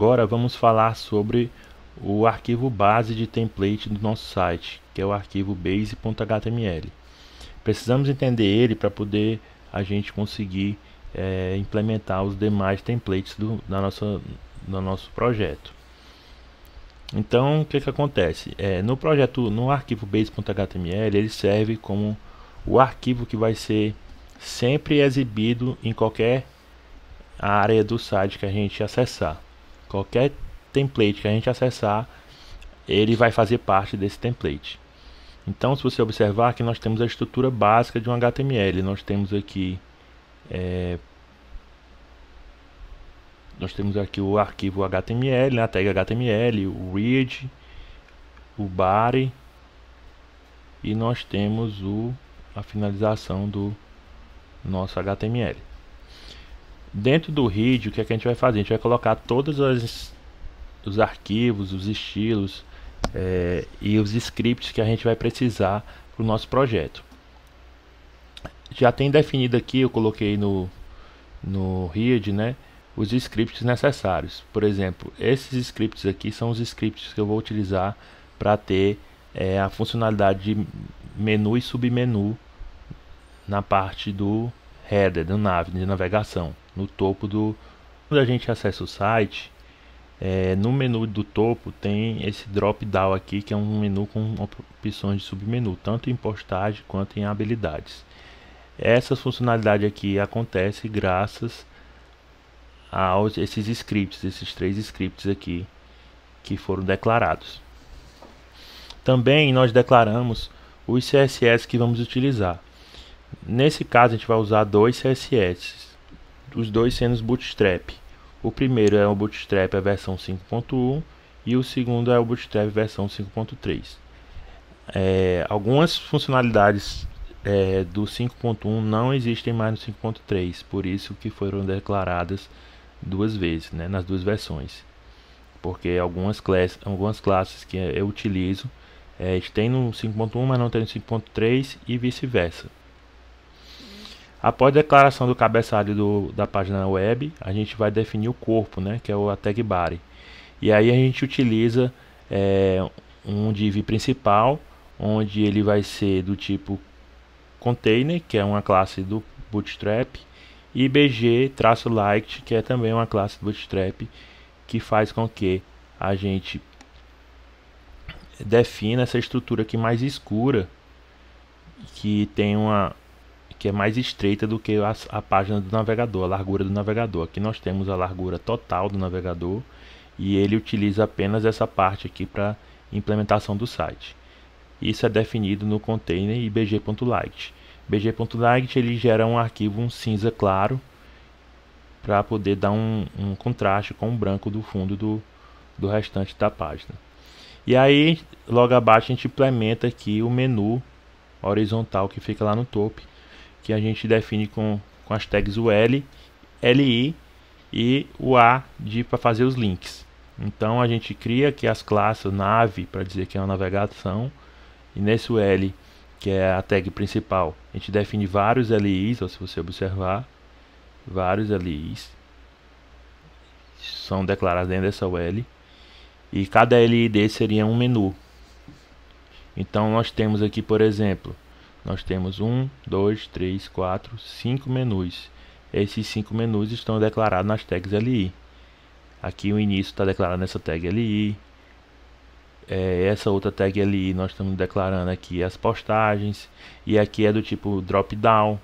Agora vamos falar sobre o arquivo base de template do nosso site, que é o arquivo base.html. Precisamos entender ele para poder a gente conseguir implementar os demais templates do nosso projeto. Então, o que acontece? No arquivo base.html, ele serve como o arquivo que vai ser sempre exibido em qualquer área do site que a gente acessar. Qualquer template que a gente acessar, ele vai fazer parte desse template. Então, se você observar que nós temos a estrutura básica de um HTML, nós temos aqui o arquivo HTML, a tag HTML, o read, o body, e nós temos a finalização do nosso HTML. Dentro do read, o que é que a gente vai fazer? A gente vai colocar todos os arquivos, os estilos e os scripts que a gente vai precisar para o nosso projeto. Já tem definido aqui, eu coloquei no read, né, os scripts necessários. Por exemplo, esses scripts aqui são os scripts que eu vou utilizar para ter a funcionalidade de menu e submenu na parte do header, do de navegação, no topo quando a gente acessa o site, no menu do topo tem esse drop down aqui, que é um menu com opções de submenu, tanto em postagem quanto em habilidades. Essa funcionalidade aqui acontece graças a esses scripts, esses 3 scripts aqui que foram declarados. Também nós declaramos os CSS que vamos utilizar. Nesse caso a gente vai usar 2 CSS, os dois sendo os Bootstrap. O primeiro é o Bootstrap a versão 5.1 e o segundo é o Bootstrap versão 5.3. Algumas funcionalidades do 5.1 não existem mais no 5.3, por isso que foram declaradas 2 vezes, né, nas 2 versões, porque algumas classes que eu utilizo tem no 5.1, mas não tem no 5.3 e vice-versa. Após a declaração do cabeçalho da página web, a gente vai definir o corpo, né, que é a tag body. E aí a gente utiliza um div principal, onde ele vai ser do tipo container, que é uma classe do Bootstrap, e bg-light, que é também uma classe do Bootstrap, que faz com que a gente defina essa estrutura aqui mais escura, que é mais estreita do que a página do navegador, a largura do navegador. Aqui nós temos a largura total do navegador e ele utiliza apenas essa parte aqui para implementação do site. Isso é definido no container e bg.light. bg.light ele gera um arquivo cinza claro para poder dar um contraste com o branco do fundo do restante da página. E aí logo abaixo a gente implementa aqui o menu horizontal que fica lá no topo, que a gente define com as tags UL, LI e o A para fazer os links. Então a gente cria aqui as classes nave para dizer que é uma navegação, e nesse UL, que é a tag principal, a gente define vários LIs, ou se você observar, vários LIs são declarados dentro dessa UL, e cada LI desse seria um menu. Então nós temos aqui, por exemplo, nós temos 1, 2, 3, 4, 5 menus. Esses 5 menus estão declarados nas tags LI. Aqui o início está declarado nessa tag LI. Essa outra tag LI nós estamos declarando aqui as postagens. E aqui é do tipo drop down,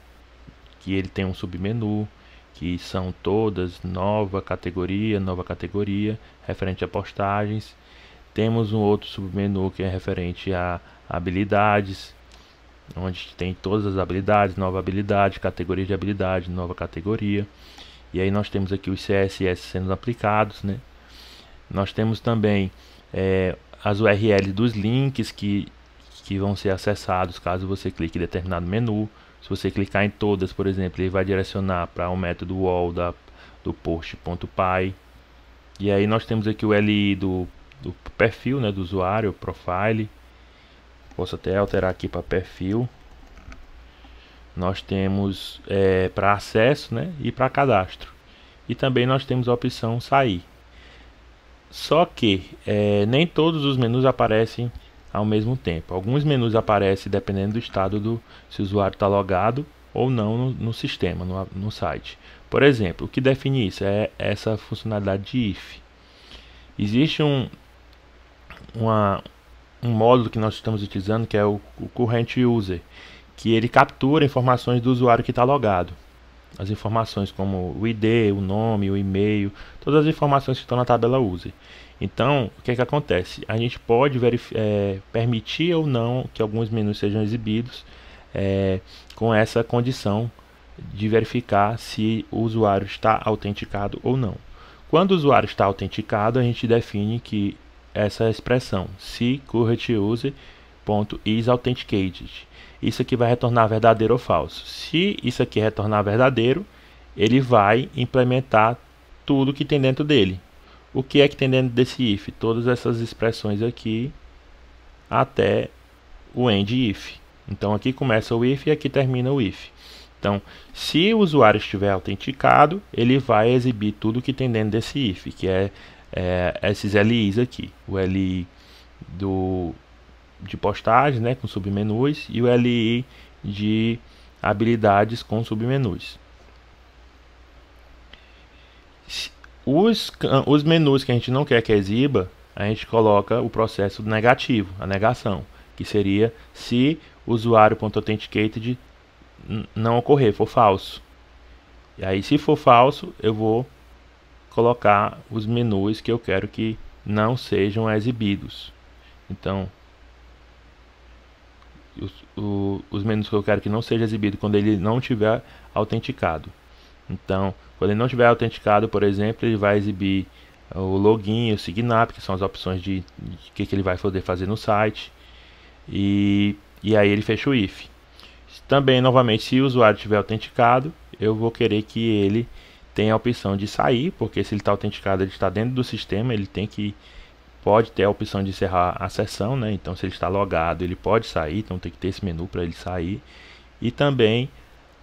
que ele tem um submenu, que são todas nova categoria, referente a postagens. Temos um outro submenu que é referente a habilidades, onde tem todas as habilidades, nova habilidade, categoria de habilidade, nova categoria. E aí nós temos aqui os CSS sendo aplicados, né? Nós temos também as URLs dos links que vão ser acessados caso você clique em determinado menu. Se você clicar em todas, por exemplo, ele vai direcionar para o método wall do post.py. E aí nós temos aqui o LI do perfil, né, do usuário, profile. Posso até alterar aqui para perfil. Nós temos para acesso, né, e para cadastro. E também nós temos a opção sair. Só que nem todos os menus aparecem ao mesmo tempo. Alguns menus aparecem dependendo do estado se o usuário está logado ou não no sistema, no site. Por exemplo, o que define isso é essa funcionalidade de if. Existe um módulo que nós estamos utilizando, que é o current user, que ele captura informações do usuário que está logado. As informações como o ID, o nome, o e-mail, todas as informações que estão na tabela user. Então, o que acontece? A gente pode permitir ou não que alguns menus sejam exibidos com essa condição de verificar se o usuário está autenticado ou não. Quando o usuário está autenticado, a gente define que essa expressão se current user.isAuthenticated. Isso aqui vai retornar verdadeiro ou falso. Se isso aqui retornar verdadeiro, ele vai implementar tudo que tem dentro dele. O que é que tem dentro desse if? Todas essas expressões aqui até o end if. Então aqui começa o if e aqui termina o if. Então, se o usuário estiver autenticado, ele vai exibir tudo que tem dentro desse if, que é esses LIs aqui. O LI de postagem, né, com submenus, e o LI de habilidades com submenus. Os menus que a gente não quer que exiba, a gente coloca o processo negativo, a negação, que seria se o usuário.authenticated não ocorrer, for falso. E aí, se for falso, eu vou colocar os menus que eu quero que não sejam exibidos. Então, os menus que eu quero que não seja exibido quando ele não tiver autenticado. Então, quando ele não tiver autenticado, por exemplo, ele vai exibir o login e o sign up, que são as opções de que ele vai poder fazer no site. E aí ele fecha o if. Também, novamente, se o usuário estiver autenticado, eu vou querer que ele tenha a opção de sair, porque se ele está autenticado, ele está dentro do sistema, ele pode ter a opção de encerrar a sessão, né? Então, se ele está logado, ele pode sair, então tem que ter esse menu para ele sair. E também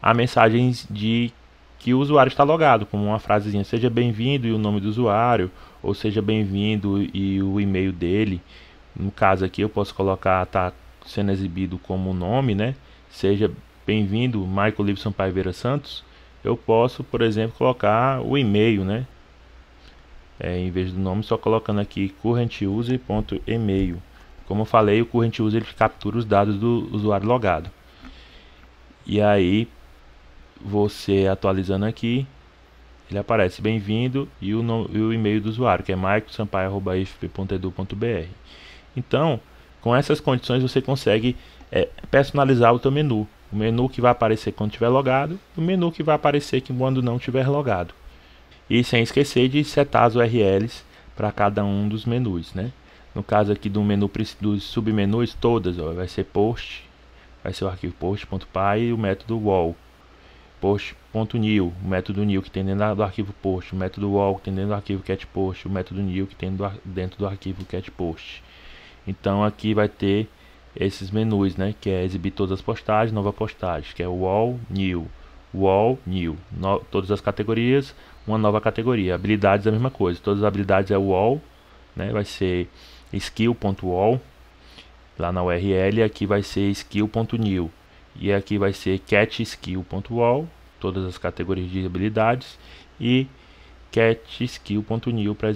a mensagem de que o usuário está logado, como uma frasezinha, seja bem-vindo e o nome do usuário, ou seja bem-vindo e o e-mail dele. No caso aqui eu posso colocar, está sendo exibido como nome, né? Seja bem-vindo Michael Livson Paiveira Santos. Eu posso, por exemplo, colocar o e-mail, né? Em vez do nome, só colocando aqui currentuser.email. Como eu falei, o current user ele captura os dados do usuário logado. E aí, você atualizando aqui, ele aparece bem-vindo e o e-mail do usuário, que é maicosampaio@ifp.edu.br. Então, com essas condições você consegue personalizar o teu menu. O menu que vai aparecer quando estiver logado, e o menu que vai aparecer quando não estiver logado. E sem esquecer de setar as URLs para cada um dos menus, né? No caso aqui do menu dos submenus, todas, ó, vai ser post, vai ser o arquivo post.py e o método wall. Post.new, o método new que tem dentro do arquivo post, o método wall que tem dentro do arquivo getPost, o método new que tem dentro do arquivo getPost. Então aqui vai ter esses menus, né, que é exibir todas as postagens, nova postagem, que é wall new, todas as categorias, uma nova categoria. Habilidades é a mesma coisa, todas as habilidades é wall, né, vai ser skill.wall lá na URL, e aqui vai ser skill.new. E aqui vai ser catSkill.wall, todas as categorias de habilidades, e catSkill.new para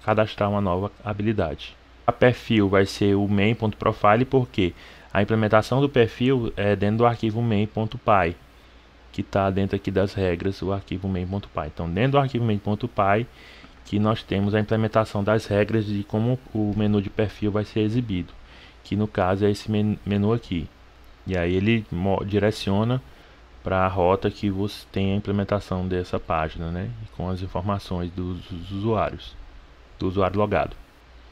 cadastrar uma nova habilidade. A perfil vai ser o main.profile, porque a implementação do perfil é dentro do arquivo main.py, que está dentro aqui das regras, o arquivo main.py. Então, dentro do arquivo main.py, que nós temos a implementação das regras de como o menu de perfil vai ser exibido, que no caso é esse menu aqui. E aí ele direciona para a rota que você tem a implementação dessa página, né? Com as informações dos usuários, do usuário logado.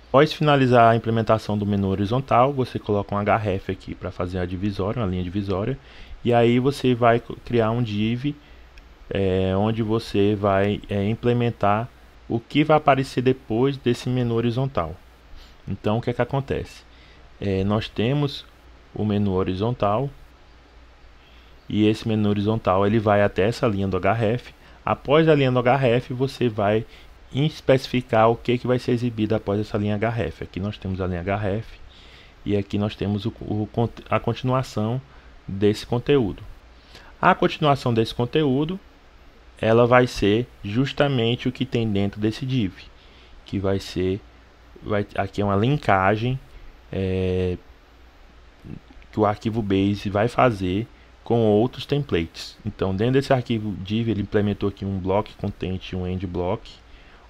Após finalizar a implementação do menu horizontal, você coloca um href aqui para fazer a divisória, uma linha divisória. E aí você vai criar um div onde você vai implementar o que vai aparecer depois desse menu horizontal. Então o que é que acontece? Nós temos o menu horizontal, e esse menu horizontal ele vai até essa linha do href. Após a linha do href, você vai especificar o que vai ser exibido após essa linha href. Aqui nós temos a linha href e aqui nós temos a continuação desse conteúdo. A continuação desse conteúdo, ela vai ser justamente o que tem dentro desse div, que vai ser, aqui é uma linkagem que o arquivo base vai fazer com outros templates. Então, dentro desse arquivo div, ele implementou aqui um block content, um end block,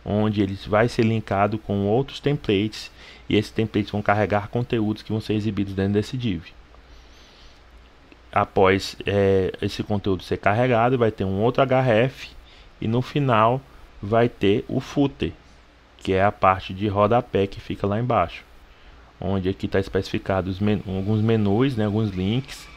onde ele vai ser linkado com outros templates, e esses templates vão carregar conteúdos que vão ser exibidos dentro desse div. Após esse conteúdo ser carregado, vai ter um outro href, e no final vai ter o footer, que é a parte de rodapé que fica lá embaixo, onde aqui está especificado alguns menus, né, alguns links,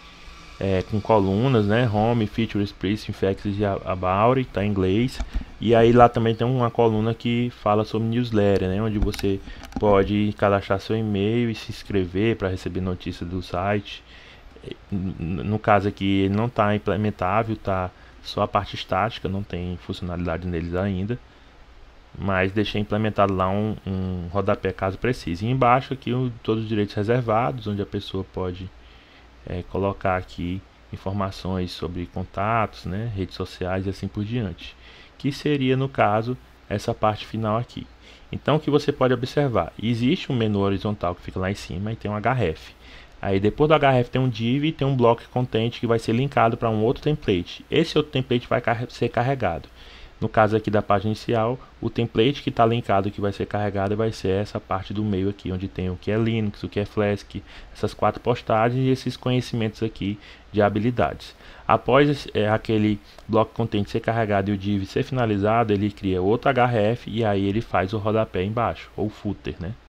com colunas, né, home, features, price, infections e about, está em inglês. E aí lá também tem uma coluna que fala sobre newsletter, né, onde você pode cadastrar seu e-mail e se inscrever para receber notícias do site. No caso aqui ele não está implementável, tá só a parte estática, não tem funcionalidade neles ainda, mas deixei implementado lá um rodapé caso precise. E embaixo aqui todos os direitos reservados, onde a pessoa pode colocar aqui informações sobre contatos, né, redes sociais e assim por diante, que seria no caso essa parte final aqui. Então o que você pode observar, existe um menu horizontal que fica lá em cima e tem um href. Aí depois do href tem um div e tem um block content que vai ser linkado para um outro template. Esse outro template vai ser carregado. No caso aqui da página inicial, o template que está linkado, que vai ser carregado, vai ser essa parte do meio aqui, onde tem o que é Linux, o que é Flask, essas 4 postagens e esses conhecimentos aqui de habilidades. Após aquele bloco content ser carregado e o div ser finalizado, ele cria outro href e aí ele faz o rodapé embaixo, ou footer, né?